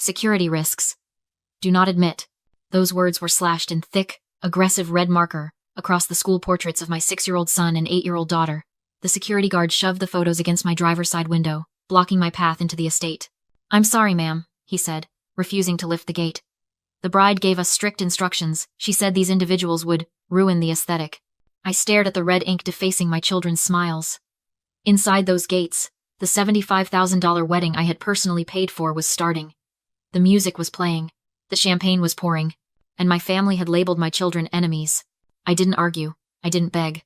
Security risks. Do not admit. Those words were slashed in thick, aggressive red marker across the school portraits of my 6-year-old son and 8-year-old daughter. The security guard shoved the photos against my driver's side window, blocking my path into the estate. "I'm sorry, ma'am," he said, refusing to lift the gate. "The bride gave us strict instructions. She said these individuals would ruin the aesthetic." I stared at the red ink defacing my children's smiles. Inside those gates, the $75,000 wedding I had personally paid for was starting. The music was playing, the champagne was pouring, and my family had labeled my children enemies. I didn't argue. I didn't beg.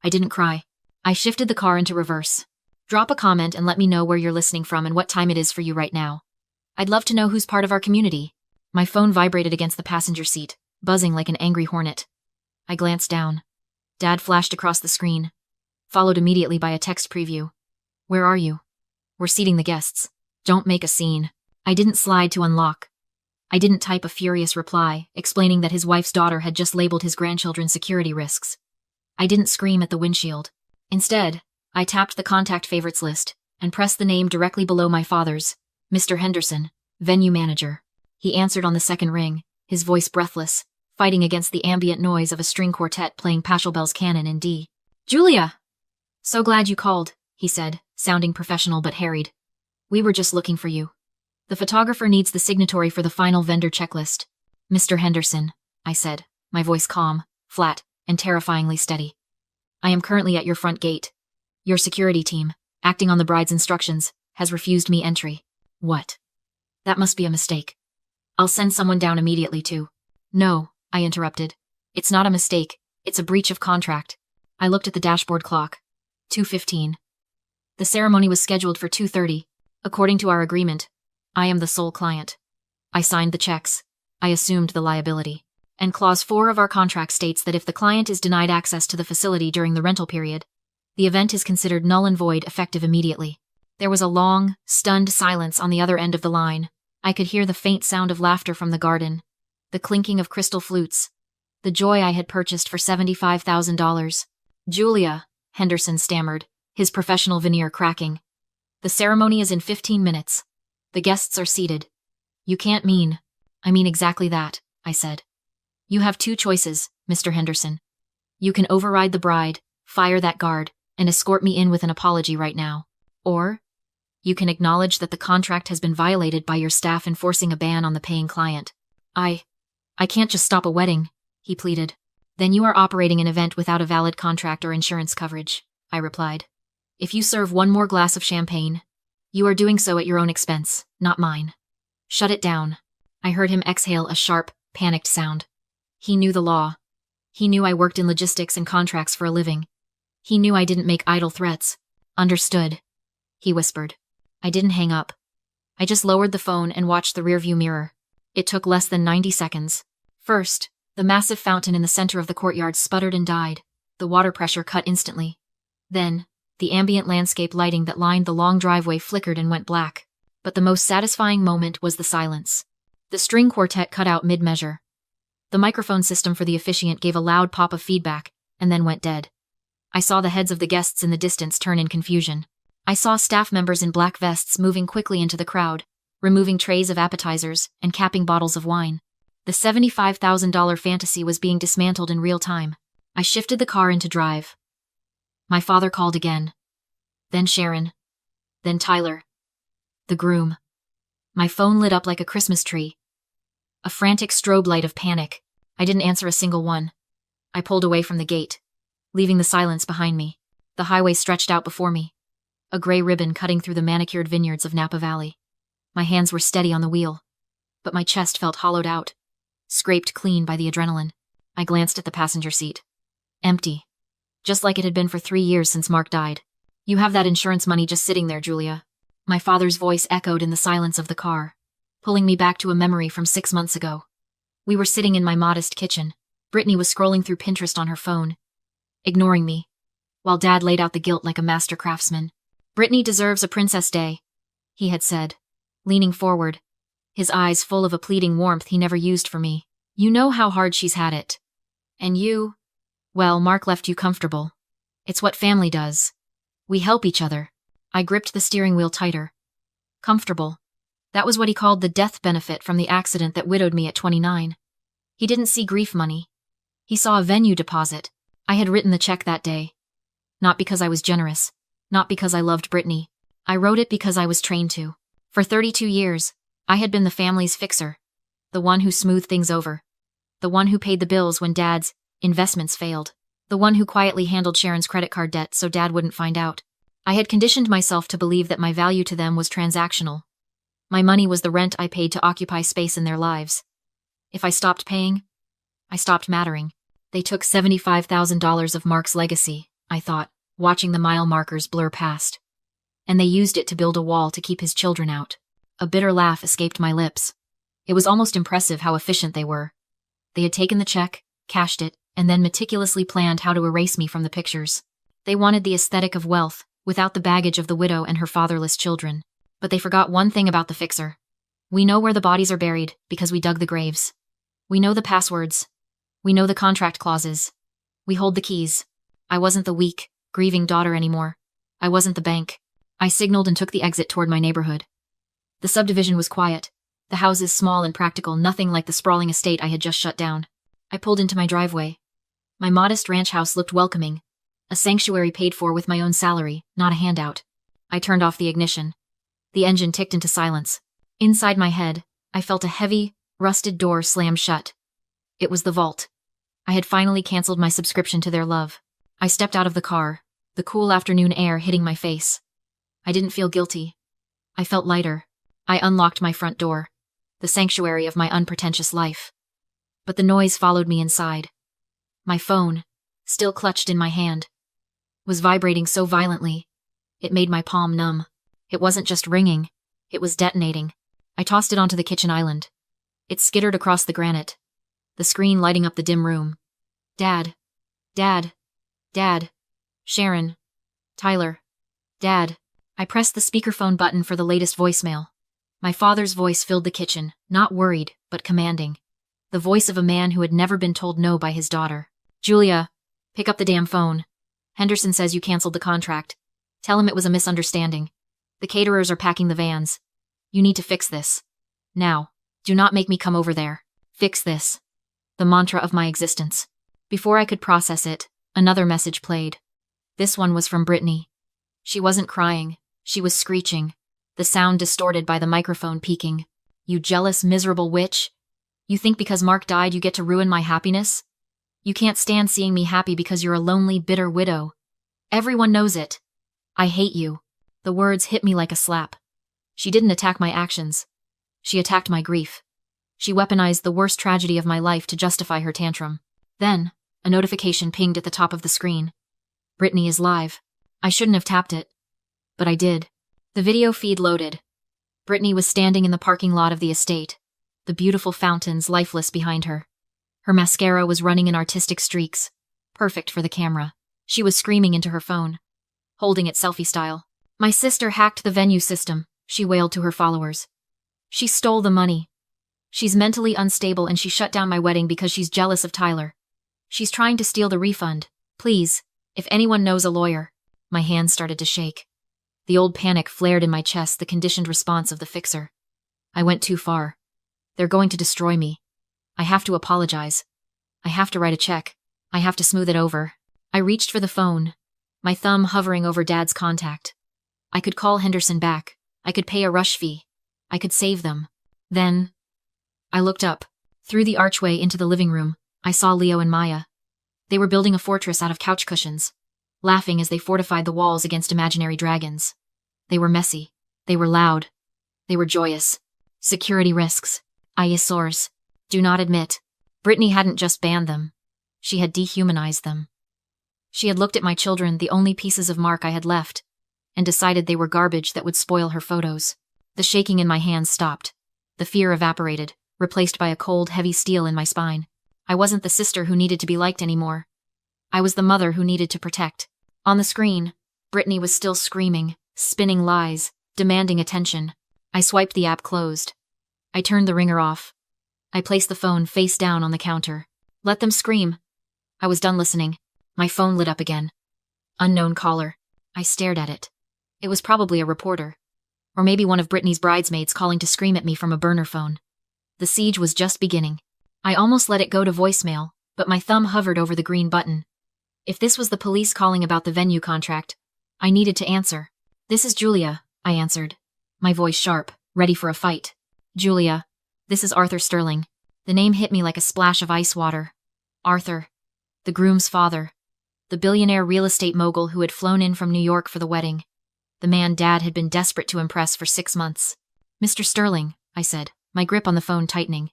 I didn't cry. I shifted the car into reverse. "Drop a comment and let me know where you're listening from and what time it is for you right now. I'd love to know who's part of our community." My phone vibrated against the passenger seat, buzzing like an angry hornet. I glanced down. Dad flashed across the screen, followed immediately by a text preview. "Where are you? We're seating the guests. Don't make a scene." I didn't slide to unlock. I didn't type a furious reply, explaining that his wife's daughter had just labeled his grandchildren security risks. I didn't scream at the windshield. Instead, I tapped the contact favorites list and pressed the name directly below my father's, Mr. Henderson, venue manager. He answered on the second ring, his voice breathless, fighting against the ambient noise of a string quartet playing Pachelbel's Canon in D. "Julia! So glad you called," he said, sounding professional but harried. "We were just looking for you. The photographer needs the signatory for the final vendor checklist." "Mr. Henderson," I said, my voice calm, flat, and terrifyingly steady. "I am currently at your front gate. Your security team, acting on the bride's instructions, has refused me entry." "What? That must be a mistake. I'll send someone down immediately to—" "No," I interrupted. "It's not a mistake. It's a breach of contract." I looked at the dashboard clock. 2:15. The ceremony was scheduled for 2:30. According to our agreement, I am the sole client. I signed the checks. I assumed the liability. And Clause 4 of our contract states that if the client is denied access to the facility during the rental period, the event is considered null and void, effective immediately. There was a long, stunned silence on the other end of the line. I could hear the faint sound of laughter from the garden, the clinking of crystal flutes, the joy I had purchased for $75,000. "Julia," Henderson stammered, his professional veneer cracking. "The ceremony is in 15 minutes. The guests are seated." "You can't mean—" "I mean exactly that," I said. "You have two choices, Mr. Henderson. You can override the bride, fire that guard, and escort me in with an apology right now. Or you can acknowledge that the contract has been violated by your staff enforcing a ban on the paying client." I can't just stop a wedding," he pleaded. "Then you are operating an event without a valid contract or insurance coverage," I replied. "If you serve one more glass of champagne, you are doing so at your own expense, not mine. Shut it down." I heard him exhale a sharp, panicked sound. He knew the law. He knew I worked in logistics and contracts for a living. He knew I didn't make idle threats. "Understood," he whispered. I didn't hang up. I just lowered the phone and watched the rearview mirror. It took less than 90 seconds. First, the massive fountain in the center of the courtyard sputtered and died. The water pressure cut instantly. Then, the ambient landscape lighting that lined the long driveway flickered and went black. But the most satisfying moment was the silence. The string quartet cut out mid-measure. The microphone system for the officiant gave a loud pop of feedback, and then went dead. I saw the heads of the guests in the distance turn in confusion. I saw staff members in black vests moving quickly into the crowd, removing trays of appetizers and capping bottles of wine. The $75,000 fantasy was being dismantled in real time. I shifted the car into drive. My father called again. Then Sharon. Then Tyler. The groom. My phone lit up like a Christmas tree. A frantic strobe light of panic. I didn't answer a single one. I pulled away from the gate, leaving the silence behind me. The highway stretched out before me, a gray ribbon cutting through the manicured vineyards of Napa Valley. My hands were steady on the wheel, but my chest felt hollowed out, scraped clean by the adrenaline. I glanced at the passenger seat. Empty. Just like it had been for 3 years since Mark died. "You have that insurance money just sitting there, Julia." My father's voice echoed in the silence of the car, pulling me back to a memory from 6 months ago. We were sitting in my modest kitchen. Brittany was scrolling through Pinterest on her phone, ignoring me, while Dad laid out the guilt like a master craftsman. "Brittany deserves a princess day," he had said, leaning forward, his eyes full of a pleading warmth he never used for me. "You know how hard she's had it. And well, Mark left you comfortable. It's what family does. We help each other." I gripped the steering wheel tighter. Comfortable. That was what he called the death benefit from the accident that widowed me at 29. He didn't see grief money. He saw a venue deposit. I had written the check that day. Not because I was generous. Not because I loved Brittany. I wrote it because I was trained to. For 32 years, I had been the family's fixer. The one who smoothed things over. The one who paid the bills when Dad's investments failed. The one who quietly handled Sharon's credit card debt so Dad wouldn't find out. I had conditioned myself to believe that my value to them was transactional. My money was the rent I paid to occupy space in their lives. If I stopped paying, I stopped mattering. They took $75,000 of Mark's legacy, I thought, watching the mile markers blur past. And they used it to build a wall to keep his children out. A bitter laugh escaped my lips. It was almost impressive how efficient they were. They had taken the check, cashed it, and then meticulously planned how to erase me from the pictures. They wanted the aesthetic of wealth, without the baggage of the widow and her fatherless children. But they forgot one thing about the fixer. We know where the bodies are buried because we dug the graves. We know the passwords. We know the contract clauses. We hold the keys. I wasn't the weak, grieving daughter anymore. I wasn't the bank. I signaled and took the exit toward my neighborhood. The subdivision was quiet. The houses small and practical, nothing like the sprawling estate I had just shut down. I pulled into my driveway. My modest ranch house looked welcoming. A sanctuary paid for with my own salary, not a handout. I turned off the ignition. The engine ticked into silence. Inside my head, I felt a heavy, rusted door slam shut. It was the vault. I had finally canceled my subscription to their love. I stepped out of the car, the cool afternoon air hitting my face. I didn't feel guilty. I felt lighter. I unlocked my front door, the sanctuary of my unpretentious life. But the noise followed me inside. My phone, still clutched in my hand, was vibrating so violently, it made my palm numb. It wasn't just ringing, it was detonating. I tossed it onto the kitchen island. It skittered across the granite, the screen lighting up the dim room. Dad. Dad. Dad. Sharon. Tyler. Dad. I pressed the speakerphone button for the latest voicemail. My father's voice filled the kitchen, not worried, but commanding. The voice of a man who had never been told no by his daughter. Julia, pick up the damn phone. Henderson says you canceled the contract. Tell him it was a misunderstanding. The caterers are packing the vans. You need to fix this. Now. Do not make me come over there. Fix this. The mantra of my existence. Before I could process it, another message played. This one was from Brittany. She wasn't crying. She was screeching, the sound distorted by the microphone peaking. You jealous, miserable witch. You think because Mark died you get to ruin my happiness? You can't stand seeing me happy because you're a lonely, bitter widow. Everyone knows it. I hate you. The words hit me like a slap. She didn't attack my actions. She attacked my grief. She weaponized the worst tragedy of my life to justify her tantrum. Then, a notification pinged at the top of the screen. Brittany is live. I shouldn't have tapped it. But I did. The video feed loaded. Brittany was standing in the parking lot of the estate, the beautiful fountains lifeless behind her. Her mascara was running in artistic streaks, perfect for the camera. She was screaming into her phone, holding it selfie style. My sister hacked the venue system, she wailed to her followers. She stole the money. She's mentally unstable and she shut down my wedding because she's jealous of Tyler. She's trying to steal the refund. Please, if anyone knows a lawyer. My hands started to shake. The old panic flared in my chest, the conditioned response of the fixer. I went too far. They're going to destroy me. I have to apologize. I have to write a check. I have to smooth it over. I reached for the phone, my thumb hovering over Dad's contact. I could call Henderson back. I could pay a rush fee. I could save them. Then, I looked up. Through the archway into the living room, I saw Leo and Maya. They were building a fortress out of couch cushions, laughing as they fortified the walls against imaginary dragons. They were messy. They were loud. They were joyous. Security risks. Eyesores. Do not admit. Brittany hadn't just banned them. She had dehumanized them. She had looked at my children, the only pieces of Mark I had left, and decided they were garbage that would spoil her photos. The shaking in my hands stopped. The fear evaporated, replaced by a cold, heavy steel in my spine. I wasn't the sister who needed to be liked anymore. I was the mother who needed to protect. On the screen, Brittany was still screaming, spinning lies, demanding attention. I swiped the app closed. I turned the ringer off. I placed the phone face down on the counter. Let them scream. I was done listening. My phone lit up again. Unknown caller. I stared at it. It was probably a reporter. Or maybe one of Brittany's bridesmaids calling to scream at me from a burner phone. The siege was just beginning. I almost let it go to voicemail, but my thumb hovered over the green button. If this was the police calling about the venue contract, I needed to answer. "This is Julia," I answered, my voice sharp, ready for a fight. "Julia, this is Arthur Sterling." The name hit me like a splash of ice water. Arthur, the groom's father, the billionaire real estate mogul who had flown in from New York for the wedding. The man Dad had been desperate to impress for 6 months. "Mr. Sterling," I said, my grip on the phone tightening.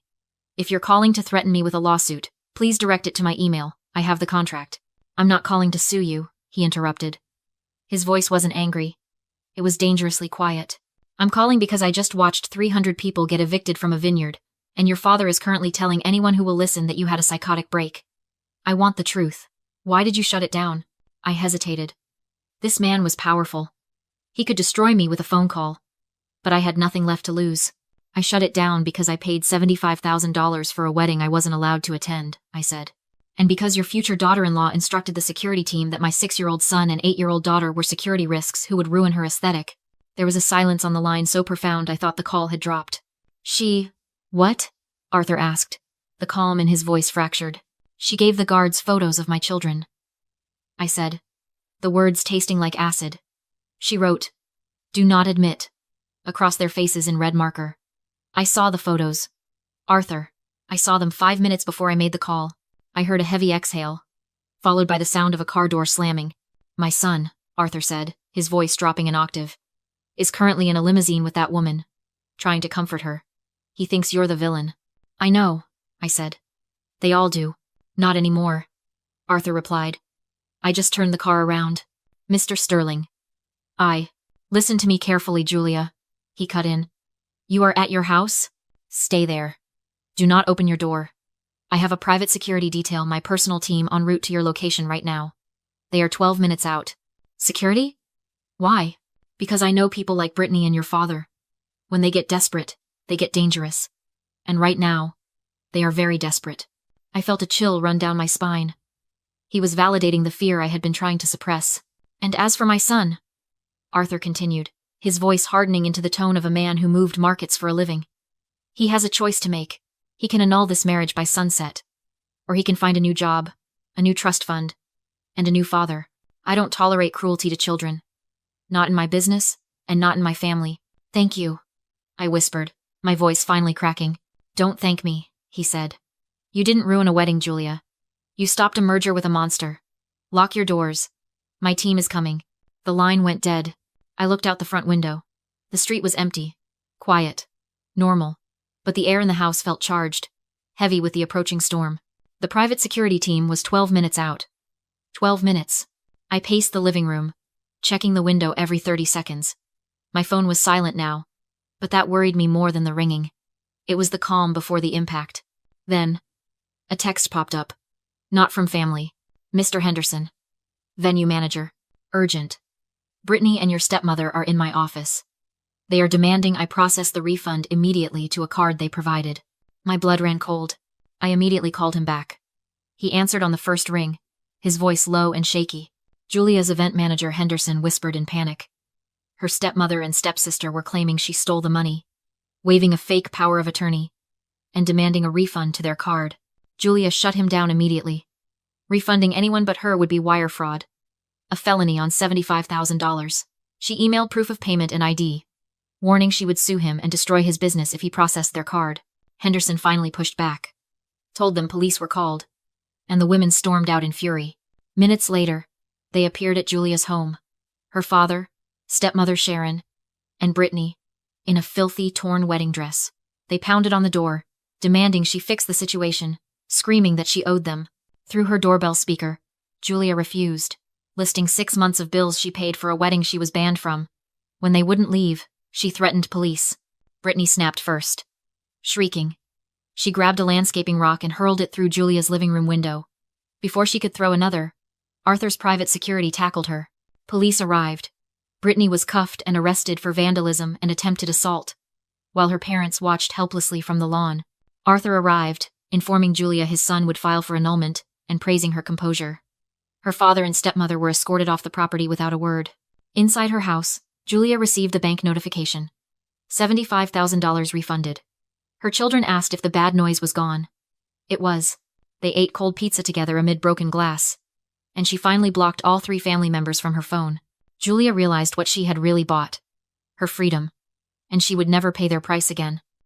"If you're calling to threaten me with a lawsuit, please direct it to my email. I have the contract." "I'm not calling to sue you," he interrupted. His voice wasn't angry. It was dangerously quiet. "I'm calling because I just watched 300 people get evicted from a vineyard, and your father is currently telling anyone who will listen that you had a psychotic break. I want the truth. Why did you shut it down?" I hesitated. This man was powerful. He could destroy me with a phone call. But I had nothing left to lose. "I shut it down because I paid $75,000 for a wedding I wasn't allowed to attend," I said. "And because your future daughter-in-law instructed the security team that my 6-year-old son and 8-year-old daughter were security risks who would ruin her aesthetic." There was a silence on the line so profound I thought the call had dropped. "What?" Arthur asked, the calm in his voice fractured. "She gave the guards photos of my children," I said, the words tasting like acid. "She wrote, 'Do not admit,' across their faces in red marker. I saw the photos. Arthur, I saw them 5 minutes before I made the call. I heard a heavy exhale, followed by the sound of a car door slamming. My son," Arthur said, his voice dropping an octave, "is currently in a limousine with that woman, trying to comfort her. He thinks you're the villain." "I know," I said. "They all do." "Not anymore," Arthur replied. "I just turned the car around." "Mr. Sterling." Listen to me carefully, Julia," he cut in. "You are at your house? Stay there. Do not open your door. I have a private security detail, my personal team, en route to your location right now. They are 12 minutes out." "Security? Why?" "Because I know people like Brittany and your father. When they get desperate, they get dangerous. And right now, they are very desperate." I felt a chill run down my spine. He was validating the fear I had been trying to suppress. "And as for my son," Arthur continued, his voice hardening into the tone of a man who moved markets for a living. "He has a choice to make. He can annul this marriage by sunset. Or he can find a new job, a new trust fund, and a new father. I don't tolerate cruelty to children. Not in my business, and not in my family." "Thank you," I whispered, my voice finally cracking. "Don't thank me," he said. "You didn't ruin a wedding, Julia. You stopped a merger with a monster. Lock your doors. My team is coming." The line went dead. I looked out the front window. The street was empty, quiet, normal, but the air in the house felt charged, heavy with the approaching storm. The private security team was 12 minutes out. 12 minutes. I paced the living room, checking the window every 30 seconds. My phone was silent now, but that worried me more than the ringing. It was the calm before the impact. Then, a text popped up. Not from family. "Mr. Henderson. Venue manager. Urgent. Brittany and your stepmother are in my office. They are demanding I process the refund immediately to a card they provided." My blood ran cold. I immediately called him back. He answered on the first ring, his voice low and shaky. Julia's event manager, Henderson, whispered in panic. Her stepmother and stepsister were claiming she stole the money, waving a fake power of attorney, and demanding a refund to their card. Julia shut him down immediately. Refunding anyone but her would be wire fraud, a felony on $75,000. She emailed proof of payment and ID, warning she would sue him and destroy his business if he processed their card. Henderson finally pushed back, told them police were called, and the women stormed out in fury. Minutes later, they appeared at Julia's home. Her father, stepmother Sharon, and Brittany, in a filthy, torn wedding dress. They pounded on the door, demanding she fix the situation, screaming that she owed them. Through her doorbell speaker, Julia refused, listing 6 months of bills she paid for a wedding she was banned from. When they wouldn't leave, she threatened police. Brittany snapped first. Shrieking, she grabbed a landscaping rock and hurled it through Julia's living room window. Before she could throw another, Arthur's private security tackled her. Police arrived. Brittany was cuffed and arrested for vandalism and attempted assault, while her parents watched helplessly from the lawn. Arthur arrived, informing Julia his son would file for annulment and praising her composure. Her father and stepmother were escorted off the property without a word. Inside her house, Julia received the bank notification. $75,000 refunded. Her children asked if the bad noise was gone. It was. They ate cold pizza together amid broken glass. And she finally blocked all 3 family members from her phone. Julia realized what she had really bought. Her freedom. And she would never pay their price again.